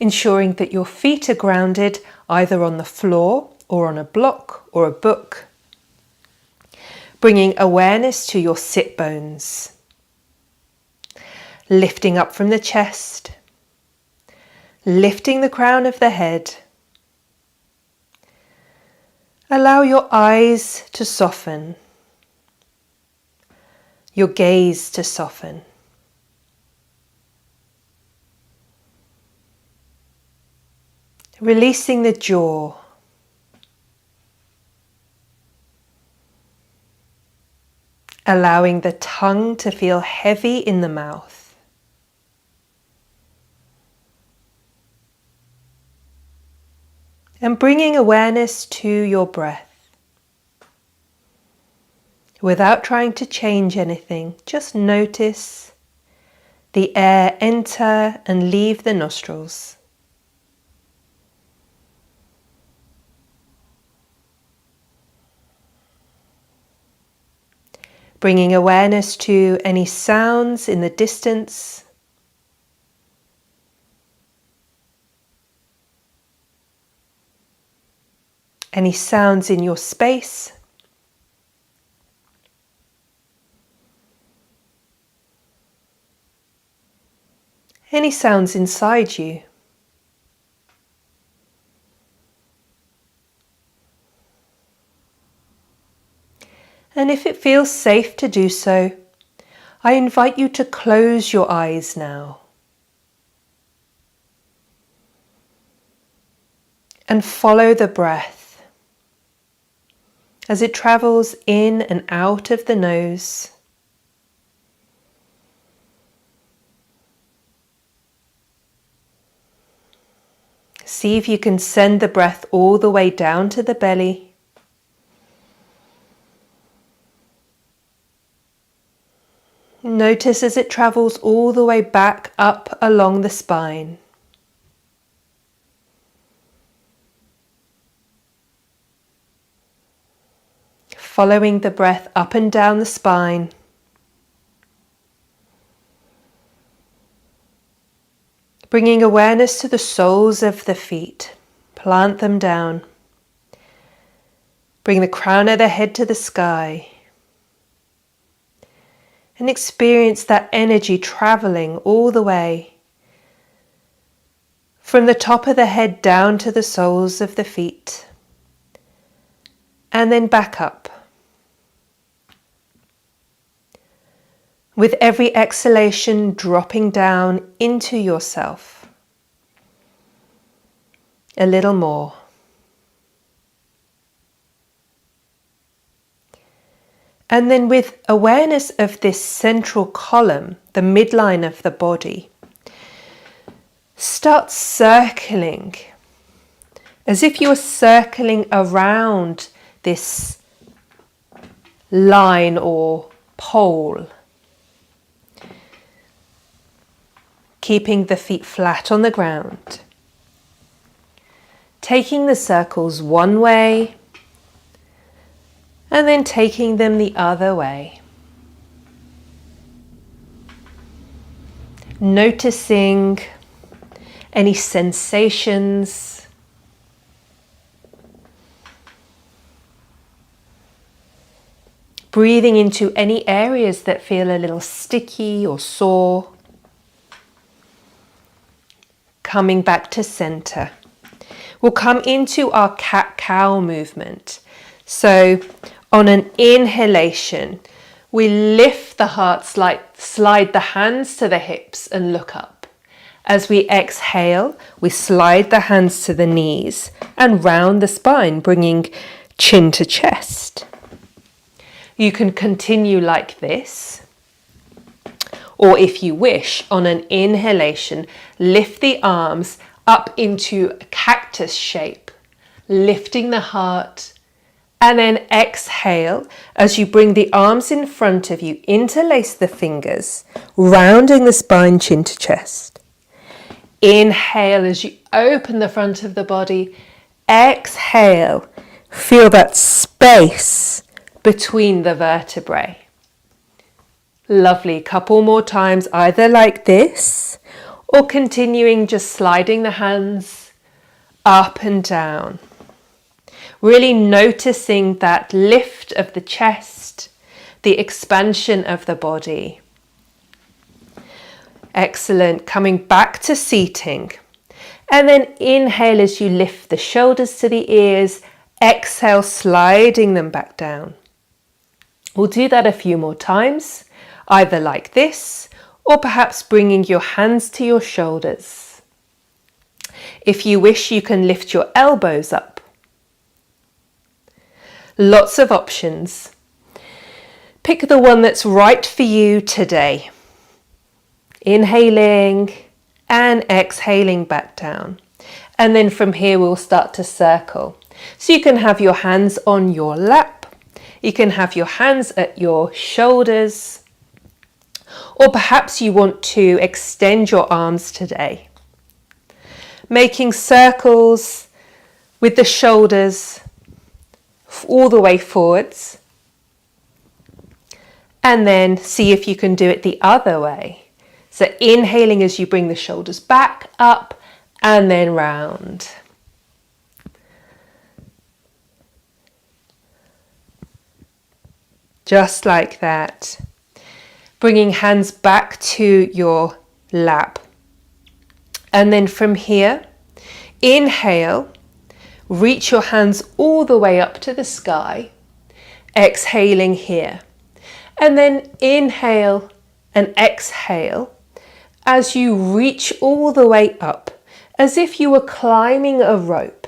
ensuring that your feet are grounded either on the floor or on a block or a book. Bringing awareness to your sit bones. Lifting up from the chest. Lifting the crown of the head. Allow your eyes to soften. Your gaze to soften. Releasing the jaw. Allowing the tongue to feel heavy in the mouth. And bringing awareness to your breath. Without trying to change anything, just notice the air enter and leave the nostrils. Bringing awareness to any sounds in the distance. Any sounds in your space. Any sounds inside you. And if it feels safe to do so, I invite you to close your eyes now. And follow the breath as it travels in and out of the nose. See if you can send the breath all the way down to the belly. Notice as it travels all the way back up along the spine. Following the breath up and down the spine. Bringing awareness to the soles of the feet. Plant them down. Bring the crown of the head to the sky. And experience that energy traveling all the way from the top of the head down to the soles of the feet, and then back up. With every exhalation, dropping down into yourself. A little more. And then with awareness of this central column, the midline of the body, start circling as if you were circling around this line or pole. Keeping the feet flat on the ground. Taking the circles one way, and then taking them the other way. Noticing any sensations. Breathing into any areas that feel a little sticky or sore. Coming back to center. We'll come into our cat-cow movement. So on an inhalation, we lift the heart, slide the hands to the hips and look up. As we exhale, we slide the hands to the knees and round the spine, bringing chin to chest. You can continue like this, or if you wish, on an inhalation, lift the arms up into a cactus shape, lifting the heart. And then exhale as you bring the arms in front of you, interlace the fingers, rounding the spine, chin to chest. Inhale as you open the front of the body. Exhale, feel that space between the vertebrae. Lovely. Couple more times, either like this or continuing just sliding the hands up and down. Really noticing that lift of the chest, the expansion of the body. Excellent. Coming back to seating. And then inhale as you lift the shoulders to the ears. Exhale, sliding them back down. We'll do that a few more times, either like this, or perhaps bringing your hands to your shoulders. If you wish, you can lift your elbows up. Lots of options. Pick the one that's right for you today. Inhaling and exhaling back down. And then from here we'll start to circle. So you can have your hands on your lap. You can have your hands at your shoulders. Or perhaps you want to extend your arms today. Making circles with the shoulders all the way forwards. And then see if you can do it the other way. So inhaling as you bring the shoulders back, up, and then round. Just like that. Bringing hands back to your lap. And then from here, inhale, reach your hands all the way up to the sky. Exhaling here. And then inhale and exhale as you reach all the way up, as if you were climbing a rope.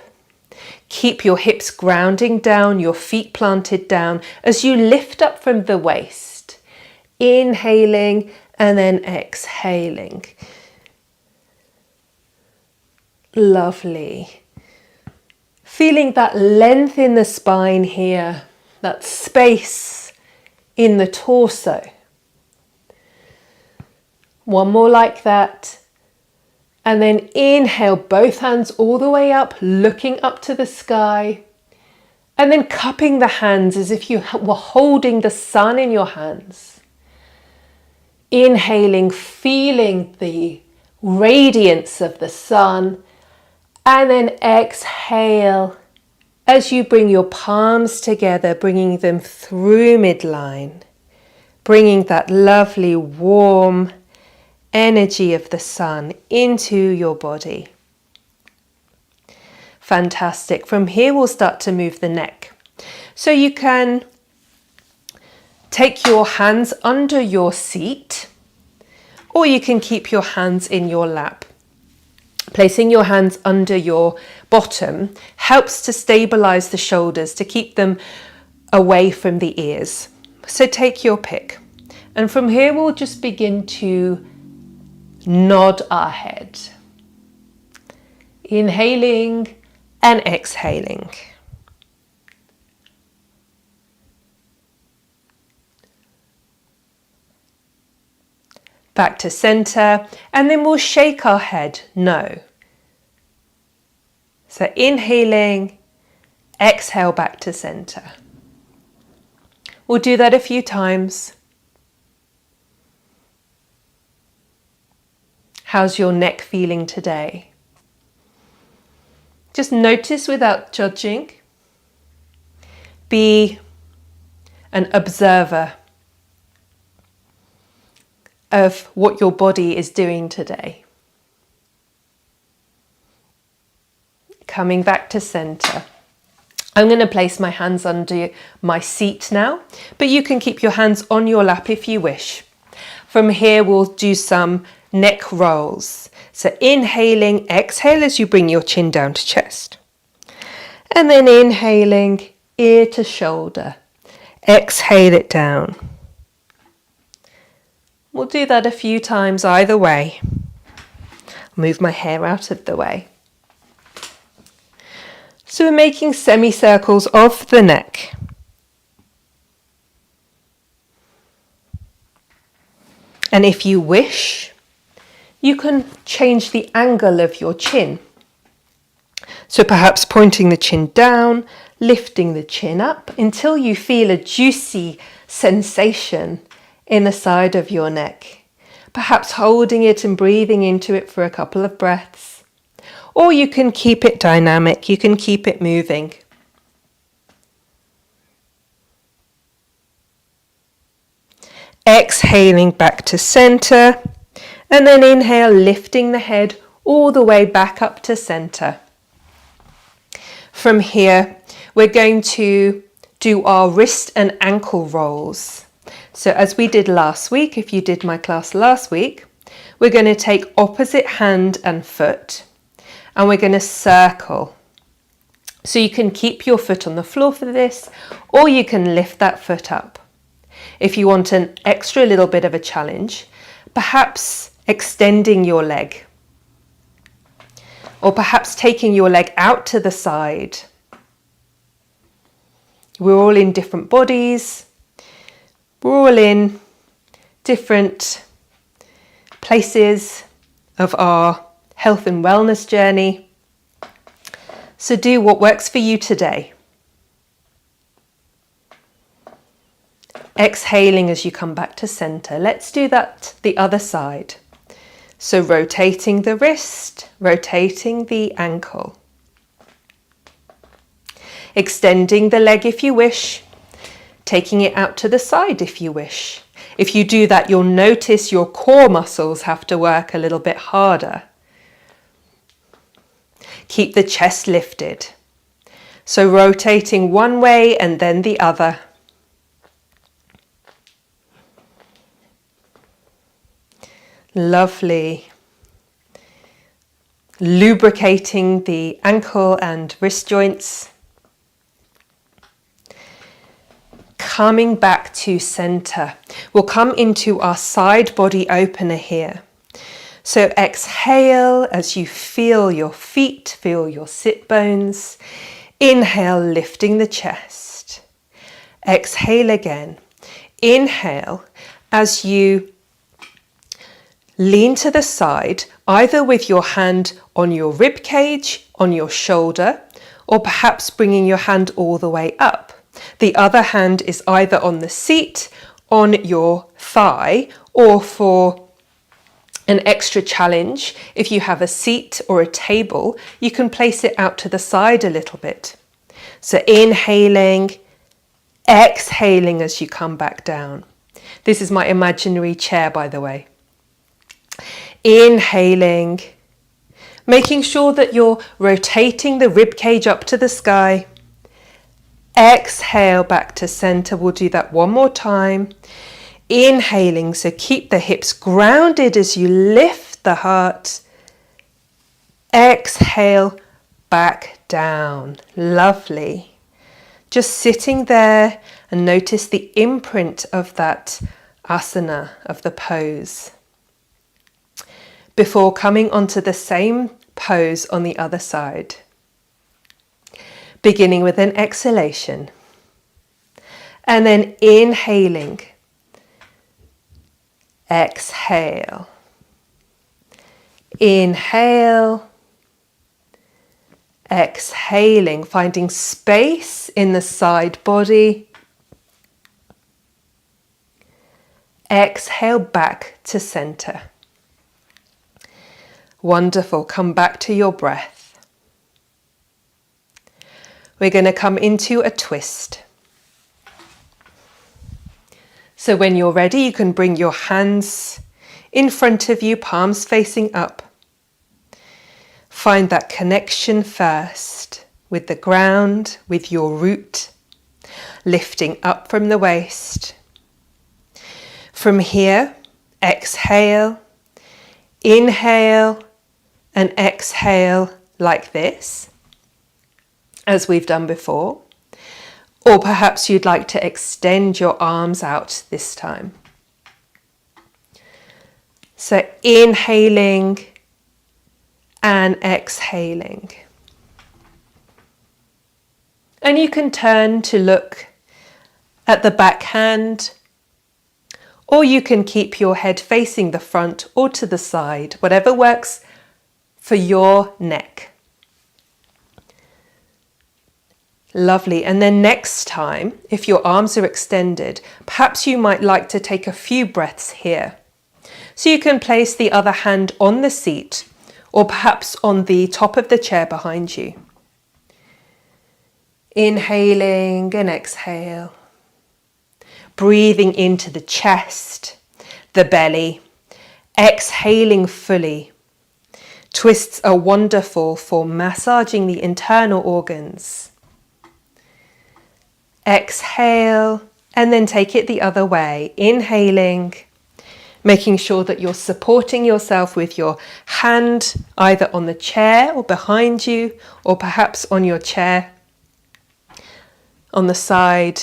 Keep your hips grounding down, your feet planted down as you lift up from the waist. Inhaling and then exhaling. Lovely. Feeling that length in the spine here, that space in the torso. One more like that. And then inhale, both hands all the way up, looking up to the sky. And then cupping the hands as if you were holding the sun in your hands. Inhaling, feeling the radiance of the sun. And then exhale as you bring your palms together, bringing them through midline. Bringing that lovely warm energy of the sun into your body. Fantastic. From here we'll start to move the neck. So you can take your hands under your seat, or you can keep your hands in your lap. Placing your hands under your bottom helps to stabilize the shoulders, to keep them away from the ears. So take your pick. And from here we'll just begin to nod our head. Inhaling and exhaling. Back to center, and then we'll shake our head no. So inhaling, exhale back to center. We'll do that a few times. How's your neck feeling today? Just notice without judging. Be an observer of what your body is doing today. Coming back to center. I'm going to place my hands under my seat now, but you can keep your hands on your lap if you wish. From here we'll do some neck rolls. So inhaling, exhale as you bring your chin down to chest. And then inhaling, ear to shoulder. Exhale it down. We'll do that a few times either way. Move my hair out of the way. So we're making semicircles of the neck. And if you wish, you can change the angle of your chin. So perhaps pointing the chin down, lifting the chin up until you feel a juicy sensation in the side of your neck. perhaps holding it and breathing into it for a couple of breaths. Or you can keep it dynamic, you can keep it moving. Exhaling back to center, and then inhale, lifting the head all the way back up to center. From here, we're going to do our wrist and ankle rolls. So as we did last week, if you did my class last week, we're going to take opposite hand and foot, and we're going to circle. So you can keep your foot on the floor for this, or you can lift that foot up. If you want an extra little bit of a challenge, perhaps extending your leg, or perhaps taking your leg out to the side. We're all in different bodies. We're all in different places of our health and wellness journey. So do what works for you today. Exhaling as you come back to center. Let's do that the other side. So rotating the wrist, rotating the ankle. Extending the leg if you wish, taking it out to the side if you wish. If you do that, you'll notice your core muscles have to work a little bit harder. Keep the chest lifted. So rotating one way and then the other. Lovely. Lubricating the ankle and wrist joints. Coming back to center. We'll come into our side body opener here. So exhale as you feel your feet, feel your sit bones. Inhale, lifting the chest. Exhale again. Inhale as you lean to the side, either with your hand on your rib cage, on your shoulder, or perhaps bringing your hand all the way up. The other hand is either on the seat, on your thigh, or for an extra challenge, if you have a seat or a table, you can place it out to the side a little bit. So inhaling, exhaling as you come back down. This is my imaginary chair, by the way. Inhaling, making sure that you're rotating the rib cage up to the sky. Exhale back to center. We'll do that one more time. Inhaling, so keep the hips grounded as you lift the heart. Exhale back down. Lovely. Just sitting there and notice the imprint of that asana, of the pose, before coming onto the same pose on the other side. Beginning with an exhalation and then inhaling. Exhale. Inhale. Exhaling, finding space in the side body. Exhale back to center. Wonderful. Come back to your breath. We're going to come into a twist. So when you're ready, you can bring your hands in front of you, palms facing up. Find that connection first with the ground, with your root, lifting up from the waist. From here, exhale, inhale, and exhale like this, as we've done before. Or perhaps you'd like to extend your arms out this time. So inhaling and exhaling. And you can turn to look at the back hand, or you can keep your head facing the front or to the side, whatever works for your neck. Lovely. And then next time, if your arms are extended, perhaps you might like to take a few breaths here. So you can place the other hand on the seat or perhaps on the top of the chair behind you. Inhaling and exhale. Breathing into the chest, the belly. Exhaling fully. Twists are wonderful for massaging the internal organs. Exhale and then take it the other way. Inhaling, making sure that you're supporting yourself with your hand either on the chair or behind you, or perhaps on your chair on the side.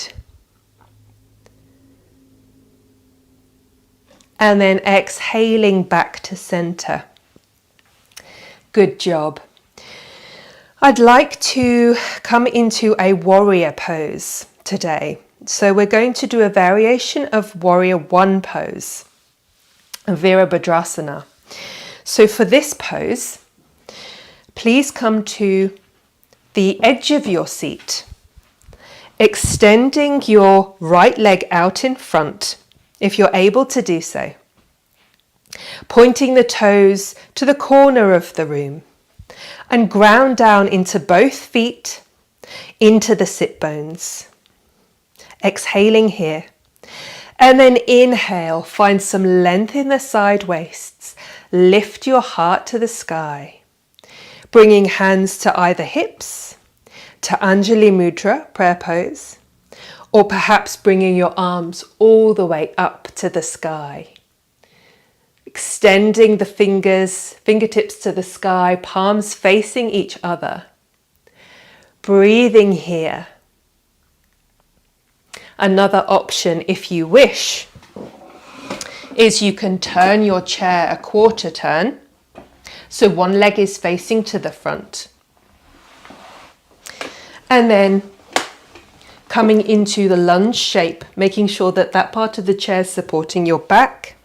And then exhaling back to center. Good job. I'd like to come into a warrior pose today. So we're going to do a variation of warrior one pose, Virabhadrasana. So for this pose, please come to the edge of your seat, extending your right leg out in front, if you're able to do so. Pointing the toes to the corner of the room and ground down into both feet, into the sit bones. Exhaling here. And then inhale, find some length in the side waists. Lift your heart to the sky. Bringing hands to either hips, to Anjali Mudra, prayer pose, or perhaps bringing your arms all the way up to the sky. Extending the fingertips to the sky, palms facing each other. Breathing here. Another option, if you wish, is you can turn your chair a quarter turn. So one leg is facing to the front. And then coming into the lunge shape, making sure that that part of the chair is supporting your back.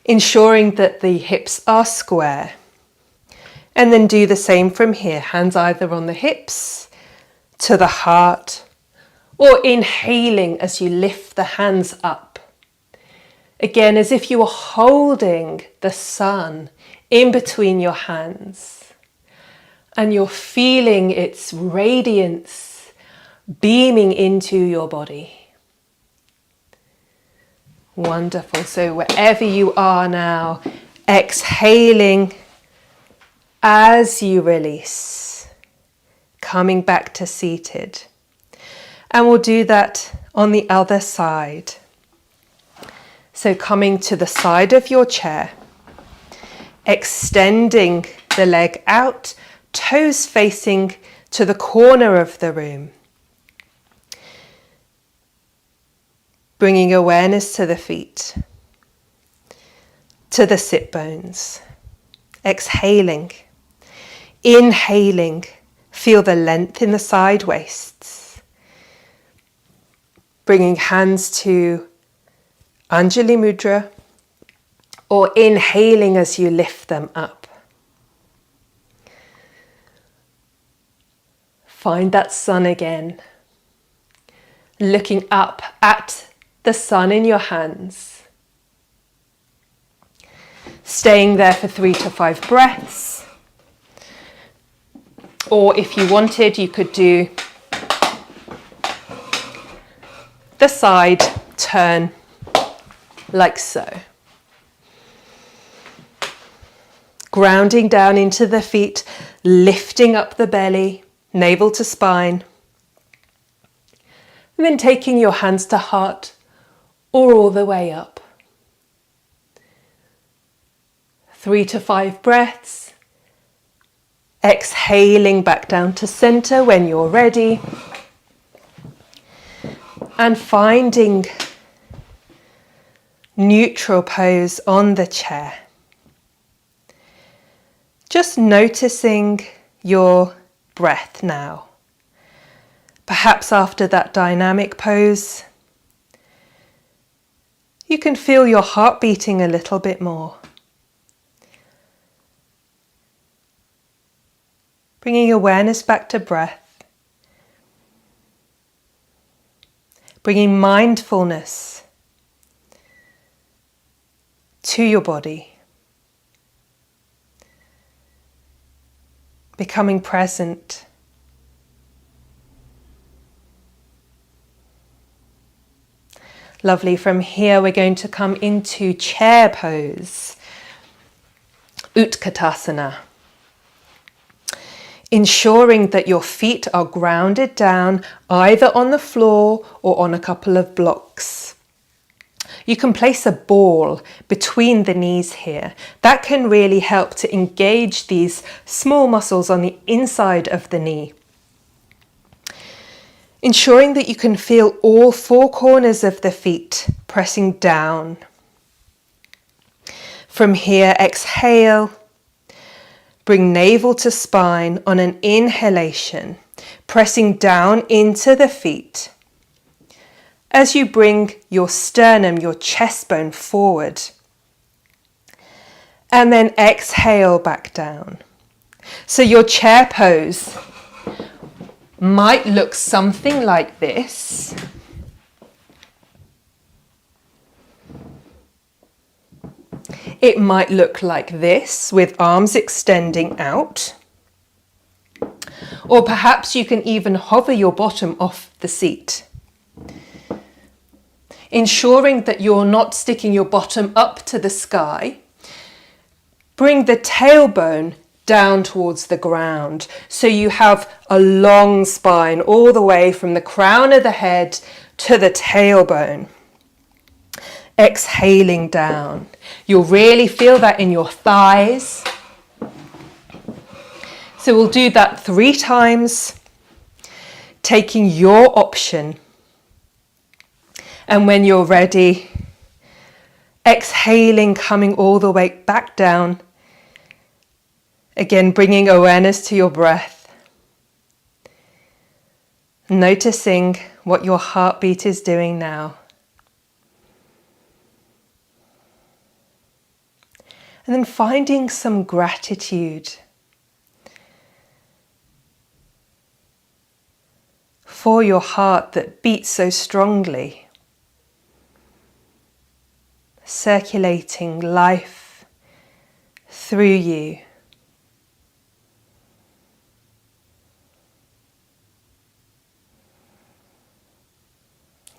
Ensuring that the hips are square. And then do the same from here. Hands either on the hips, to the heart, or inhaling as you lift the hands up. Again, as if you were holding the sun in between your hands. And you're feeling its radiance beaming into your body. Wonderful. So wherever you are now, exhaling as you release, coming back to seated. And we'll do that on the other side. So coming to the side of your chair, extending the leg out, toes facing to the corner of the room. Bringing awareness to the feet, to the sit bones. Exhaling, inhaling, feel the length in the side waists. Bringing hands to Anjali Mudra, or inhaling as you lift them up. Find that sun again. Looking up at the sun in your hands. Staying there for 3 to 5 breaths. Or if you wanted, you could do the side turn like so. Grounding down into the feet, lifting up the belly, navel to spine. And then taking your hands to heart or all the way up. 3 to 5 breaths. Exhaling back down to center when you're ready. And finding neutral pose on the chair. Just noticing your breath now. Perhaps after that dynamic pose, you can feel your heart beating a little bit more. Bringing awareness back to breath. Bringing mindfulness to your body. Becoming present. Lovely. From here, we're going to come into chair pose, Utkatasana. Ensuring that your feet are grounded down either on the floor or on a couple of blocks. You can place a ball between the knees here. That can really help to engage these small muscles on the inside of the knee. Ensuring that you can feel all four corners of the feet pressing down. From here, exhale. Bring navel to spine on an inhalation, pressing down into the feet. As you bring your sternum, your chest bone forward. And then exhale back down. So your chair pose might look something like this. It might look like this, with arms extending out. Or perhaps you can even hover your bottom off the seat. Ensuring that you're not sticking your bottom up to the sky. Bring the tailbone down towards the ground. So you have a long spine all the way from the crown of the head to the tailbone. Exhaling down. You'll really feel that in your thighs. So we'll do that 3 times, taking your option. And when you're ready, exhaling, coming all the way back down. Again, bringing awareness to your breath. Noticing what your heartbeat is doing now. And then finding some gratitude for your heart that beats so strongly, circulating life through you.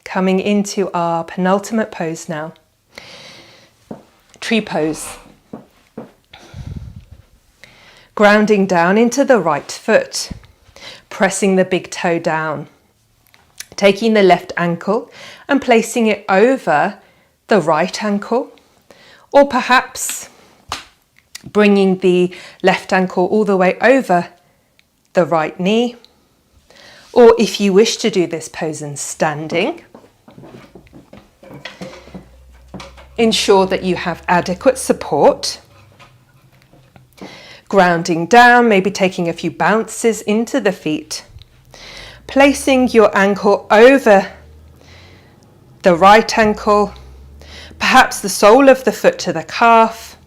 Coming into our penultimate pose now, tree pose. Grounding down into the right foot, pressing the big toe down, taking the left ankle and placing it over the right ankle, or perhaps bringing the left ankle all the way over the right knee, or if you wish to do this pose in standing, ensure that you have adequate support. Grounding down, maybe taking a few bounces into the feet. Placing your ankle over the right ankle, perhaps the sole of the foot to the calf.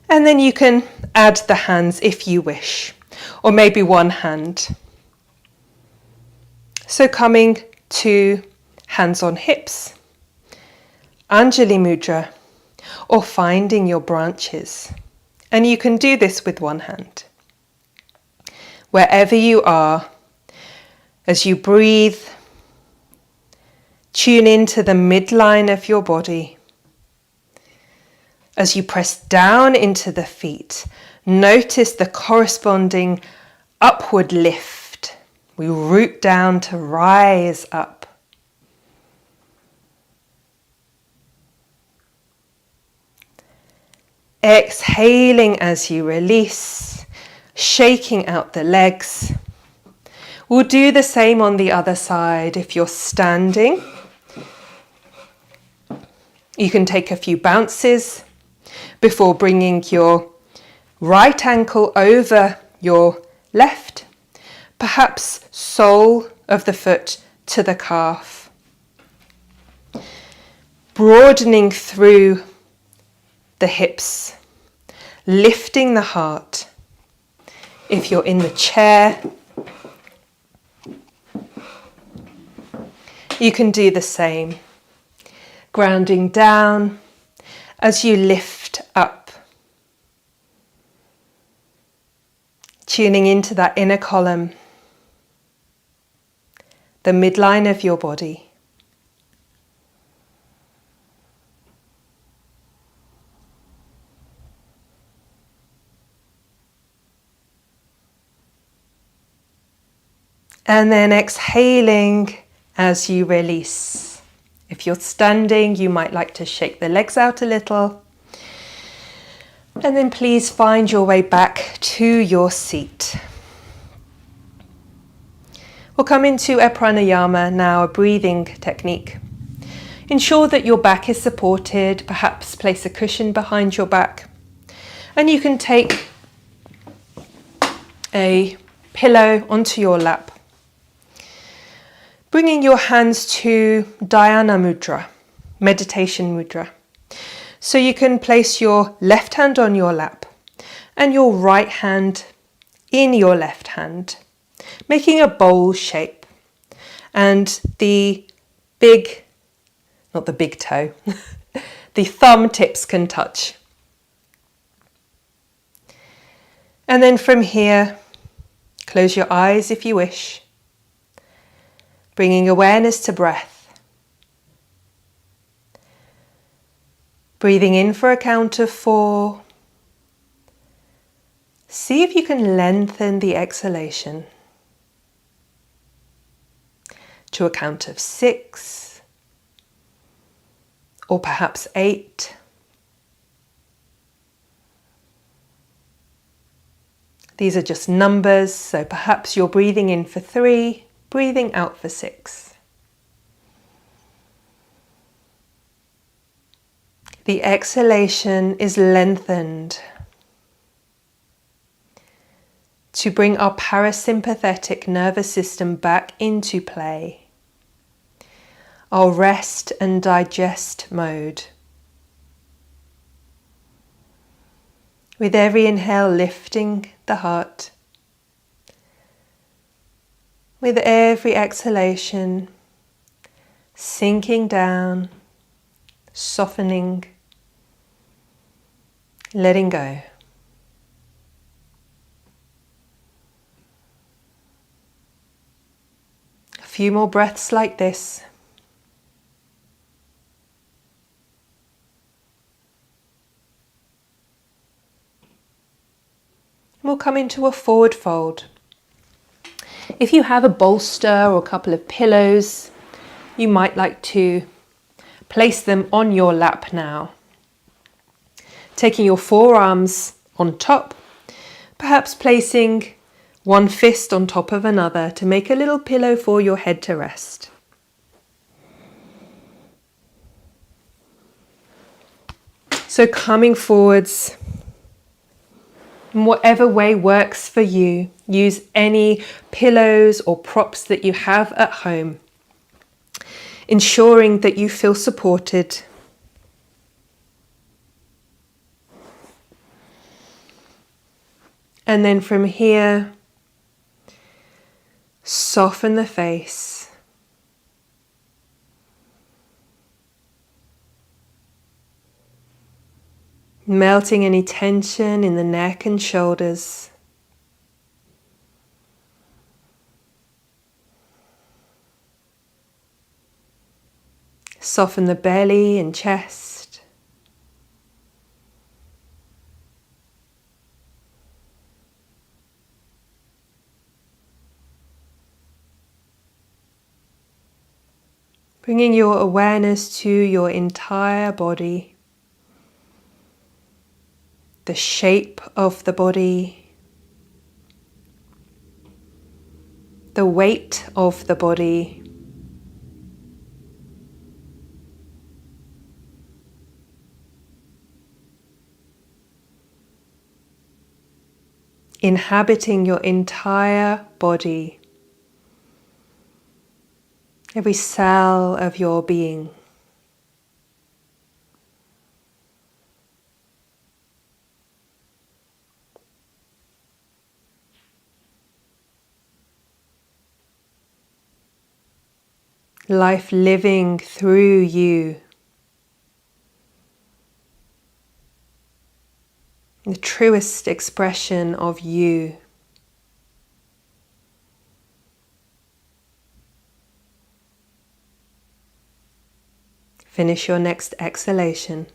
And then you can add the hands if you wish, or maybe one hand. So coming to hands on hips, Anjali Mudra, or finding your branches. And you can do this with one hand. Wherever you are, as you breathe, tune into the midline of your body. As you press down into the feet, notice the corresponding upward lift. We root down to rise up. Exhaling as you release, shaking out the legs. We'll do the same on the other side. If you're standing, you can take a few bounces before bringing your right ankle over your left, perhaps sole of the foot to the calf. Broadening through the hips, lifting the heart. If you're in the chair, you can do the same. Grounding down as you lift up. Tuning into that inner column, the midline of your body. And then exhaling as you release. If you're standing, you might like to shake the legs out a little. And then please find your way back to your seat. We'll come into a pranayama now, a breathing technique. Ensure that your back is supported, perhaps place a cushion behind your back. And you can take a pillow onto your lap. Bringing your hands to Dhyana Mudra, meditation mudra. So you can place your left hand on your lap and your right hand in your left hand, making a bowl shape. And the big, not the big toe, the thumb tips can touch. And then from here, close your eyes if you wish. Bringing awareness to breath. Breathing in for a count of 4. See if you can lengthen the exhalation to a count of 6 or perhaps 8. These are just numbers, so perhaps you're breathing in for 3. Breathing out for 6. The exhalation is lengthened to bring our parasympathetic nervous system back into play, our rest and digest mode. With every inhale, lifting the heart. With every exhalation, sinking down, softening, letting go. A few more breaths like this. We'll come into a forward fold. If you have a bolster or a couple of pillows, you might like to place them on your lap now. Taking your forearms on top, perhaps placing one fist on top of another to make a little pillow for your head to rest. So coming forwards, in whatever way works for you, use any pillows or props that you have at home, ensuring that you feel supported. And then from here, soften the face. Melting any tension in the neck and shoulders. Soften the belly and chest. Bringing your awareness to your entire body. The shape of the body, the weight of the body, inhabiting your entire body, every cell of your being. Life living through you, the truest expression of you. Finish your next exhalation.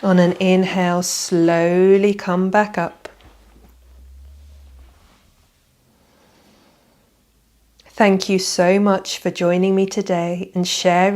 On an inhale, slowly come back up. Thank you so much for joining me today and sharing